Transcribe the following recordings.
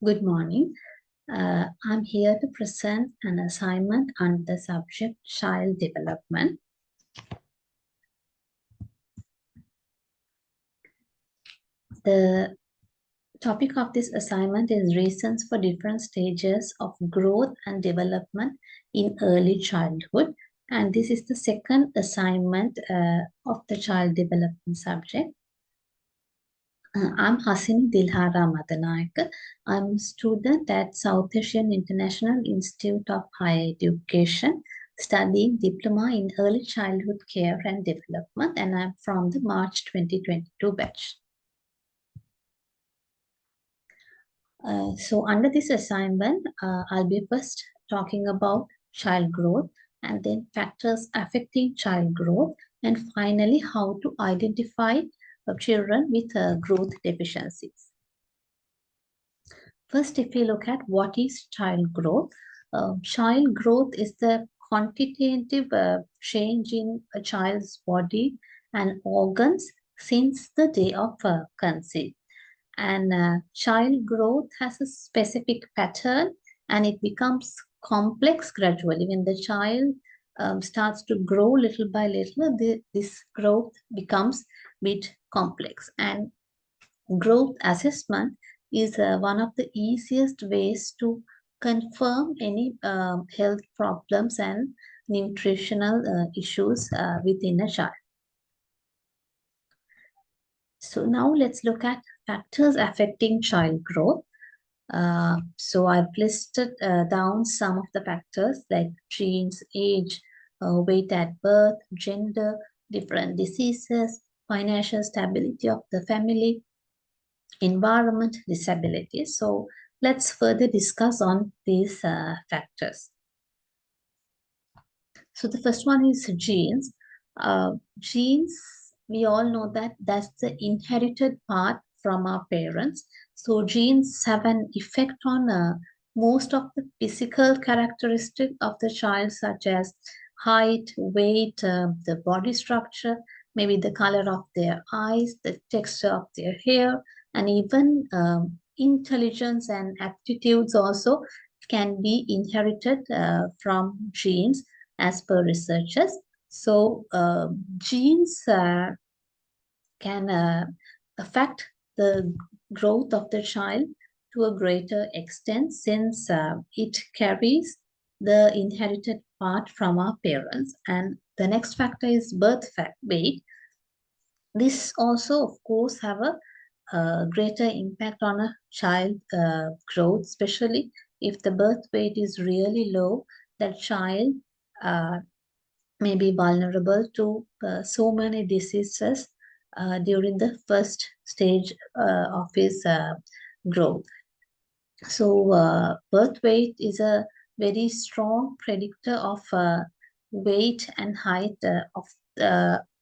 Good morning. I'm here to present an assignment on the subject child development. The topic of this assignment is reasons for different stages of growth and development in early childhood. And this is the second assignment of the child development subject. I'm Hasini Madanayake. I'm a student at South Asian International Institute of Higher Education, studying Diploma in Early Childhood Care and Development, and I'm from the March 2022 batch. So under this assignment, I'll be first talking about child growth, and then factors affecting child growth, and finally how to identify children with growth deficiencies. First, if we look at what is child growth is the quantitative change in a child's body and organs since the day of conceit. And child growth has a specific pattern and it becomes complex gradually. When the child starts to grow little by little, this growth becomes a bit complex. And growth assessment is one of the easiest ways to confirm any health problems and nutritional issues within a child. So now let's look at factors affecting child growth. So I've listed down some of the factors like genes, age, weight at birth, gender, different diseases, financial stability of the family, environment, disability. So let's further discuss on these factors. So the first one is genes. Genes, we all know that that's the inherited part from our parents. So genes have an effect on most of the physical characteristics of the child, such as height, weight, the body structure, maybe the color of their eyes, the texture of their hair, and even intelligence and aptitudes also can be inherited from genes as per researchers. So genes can affect the growth of the child to a greater extent since it carries the inherited part from our parents. And the next factor is birth weight. This also, of course, have a greater impact on a child growth, especially if the birth weight is really low. That child may be vulnerable to so many diseases during the first stage of his growth. So birth weight is a very strong predictor of weight and height of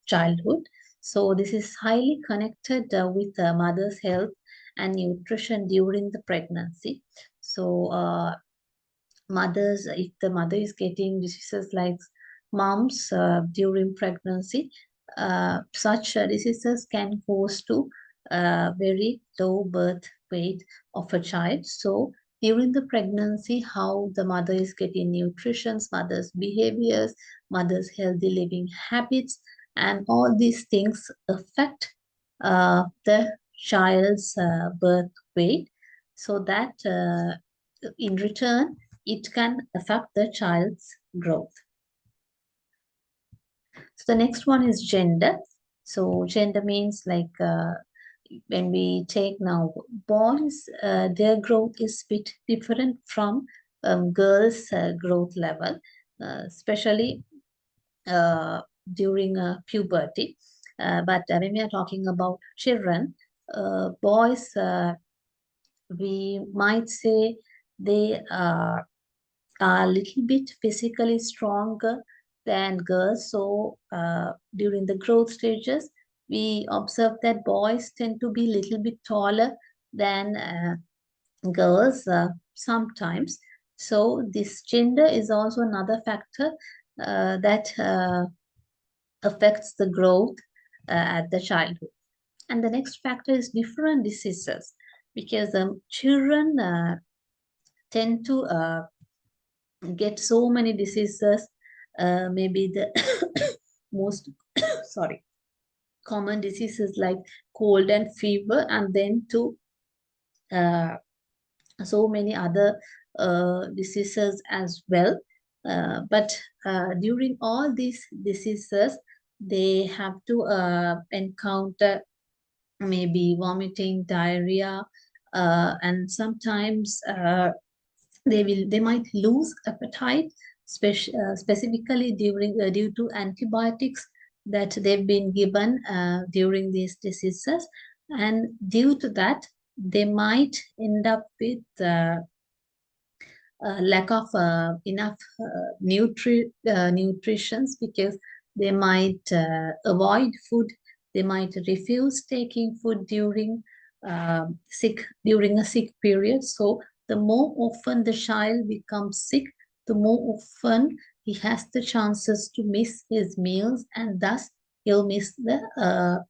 childhood. So this is highly connected with the mother's health and nutrition during the pregnancy. So mothers, if the mother is getting diseases like mumps during pregnancy, such diseases can cause to very low birth weight of a child. So during the pregnancy, how the mother is getting nutrition, mother's behaviors, mother's healthy living habits, and all these things affect the child's birth weight, so that in return, it can affect the child's growth. So the next one is gender. So gender means like when we take now boys, their growth is a bit different from girls' growth level, especially during puberty. But when we are talking about children, boys, we might say they are a little bit physically stronger than girls. So during the growth stages, we observe that boys tend to be a little bit taller than girls sometimes. So this gender is also another factor that affects the growth at the childhood. And the next factor is different diseases. because children tend to get so many diseases. Maybe the most sorry, common diseases like cold and fever, and then to uh, so many other diseases as well. But during all these diseases, they have to encounter maybe vomiting, diarrhea, and sometimes they might lose appetite, specifically due to antibiotics that they've been given during these diseases, and due to that they might end up with lack of enough nutritions, because they might avoid food, they might refuse taking food during a sick period. So the more often the child becomes sick, the more often he has the chances to miss his meals, and thus he'll miss the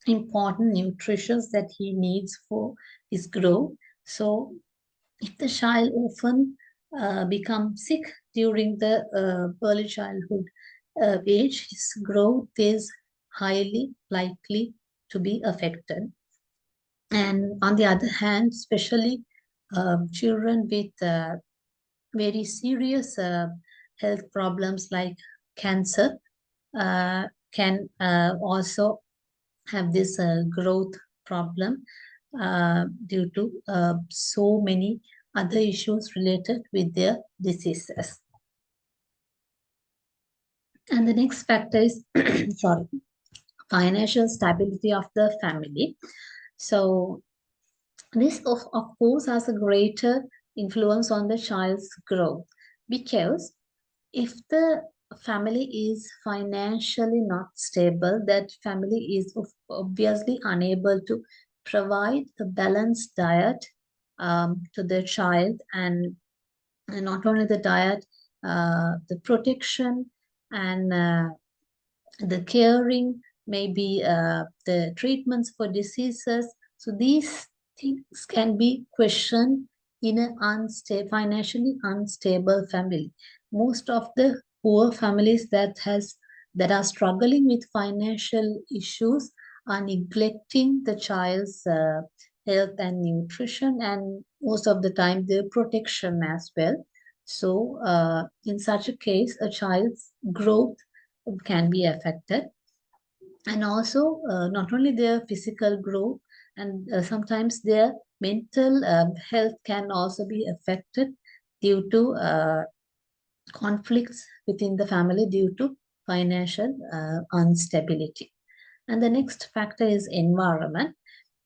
important nutrition that he needs for his growth. So if the child often becomes sick during the early childhood age, his growth is highly likely to be affected. And on the other hand, especially children with very serious health problems like cancer can also have this growth problem due to so many other issues related with their diseases. And the next factor is sorry, financial stability of the family. So this of course has a greater influence on the child's growth, because if the family is financially not stable, that family is obviously unable to provide a balanced diet to the child, and not only the diet, the protection and the caring, maybe the treatments for diseases. So these things can be questioned in an financially unstable family. Most of the poor families that are struggling with financial issues are neglecting the child's health and nutrition, and most of the time their protection as well. So in such a case, a child's growth can be affected, and also not only their physical growth, and sometimes their mental health can also be affected due to conflicts within the family due to financial instability. And the next factor is environment.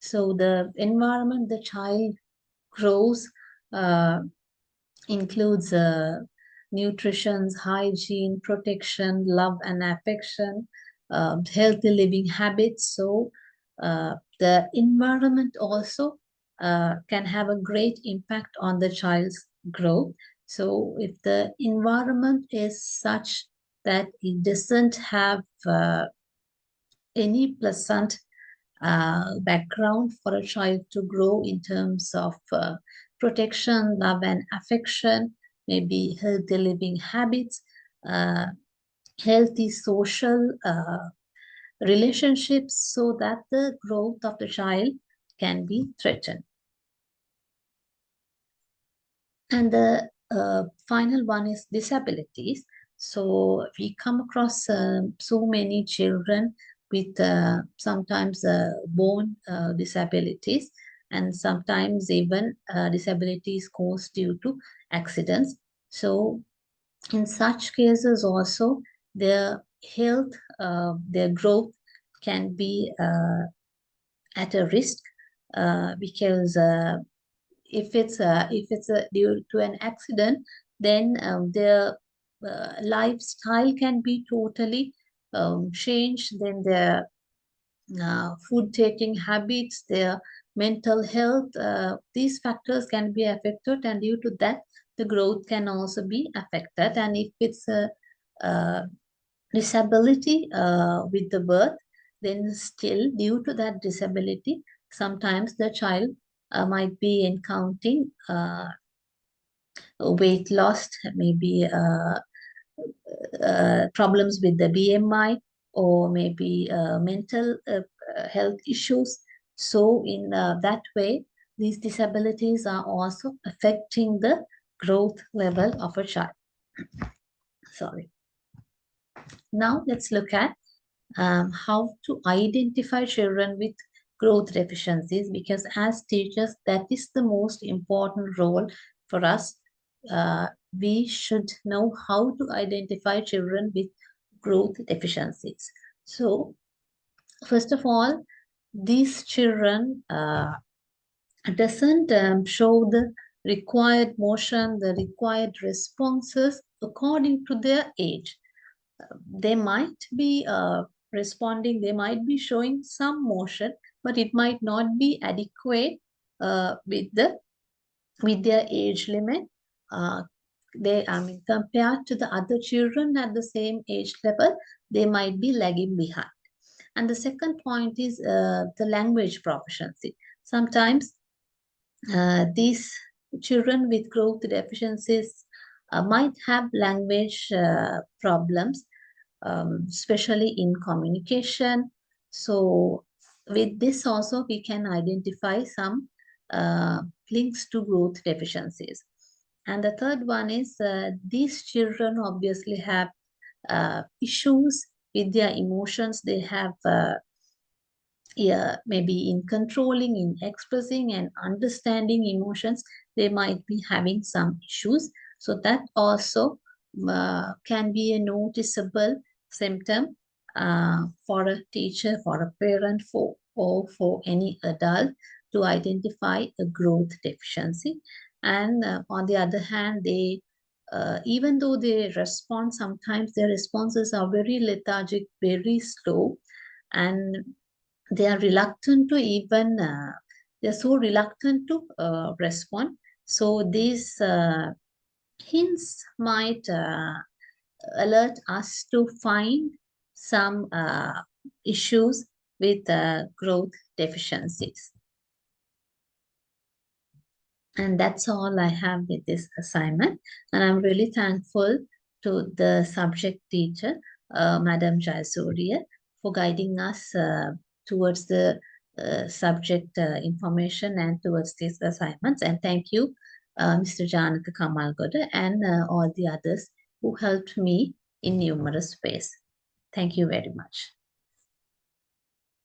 So the environment the child grows uh, includes nutrition, hygiene, protection, love and affection, healthy living habits. So the environment also can have a great impact on the child's growth. So if the environment is such that it doesn't have any pleasant background for a child to grow in terms of protection, love, and affection, maybe healthy living habits, uh, healthy social relationships, so that the growth of the child can be threatened. And the final one is disabilities. So we come across so many children with sometimes bone disabilities, and sometimes even disabilities caused due to accidents. So in such cases also, their health, their growth can be at a risk, because if it's due to an accident, then their lifestyle can be totally changed. Then their food taking habits, their mental health, these factors can be affected, and due to that, the growth can also be affected. And if it's a disability with the birth, then still due to that disability, sometimes the child might be encountering weight loss, maybe problems with the BMI, or maybe mental health issues. So in that way, these disabilities are also affecting the growth level of a child. Sorry. Now let's look at how to identify children with growth deficiencies, because as teachers, that is the most important role for us. Uh, we should know how to identify children with growth deficiencies. So, first of all, these children doesn't show the required motion, the required responses according to their age. They might be responding, they might be showing some motion, but it might not be adequate with their age limit. Uh, compared to the other children at the same age level, they might be lagging behind. And the second point is the language proficiency. Sometimes these children with growth deficiencies might have language problems, especially in communication. So with this also we can identify some uh, links to growth deficiencies. And the third one is these children obviously have issues with their emotions. They have yeah, maybe in controlling, in expressing and understanding emotions, they might be having some issues. So that also can be a noticeable symptom for a teacher, for a parent, or for any adult to identify a growth deficiency. And on the other hand, they even though they respond, sometimes their responses are very lethargic, very slow, and they are reluctant to even they're so reluctant to respond. So these hints might alert us to find some issues with growth deficiencies. And that's all I have with this assignment. And I'm really thankful to the subject teacher, Madam Jayasuriya, for guiding us towards the subject information and towards these assignments. And thank you, Mr. Janaka Kamalgoda, and all the others who helped me in numerous ways. Thank you very much.